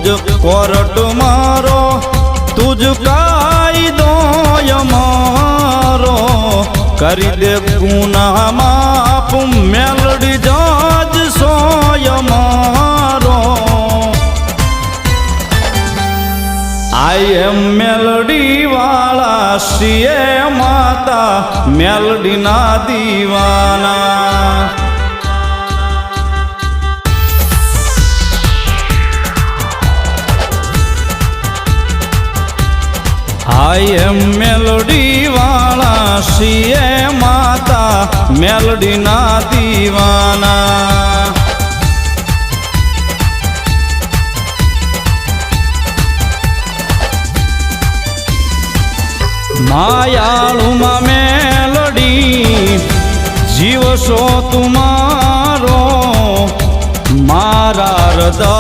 તુજ court મારો તુજ કાયદો અમારો કરી દે ગુના માફ મેલડી જજ સોય મારો આઈ એમ મેલડી વાળા શિએ માતા મેલડી ના દીવાના આઈ એમ મેલડી વાળા શિએ માતા મેલડી ના દીવાના માયાળુમાં મેલડી જીવ છો તુમારો મારા હૃદય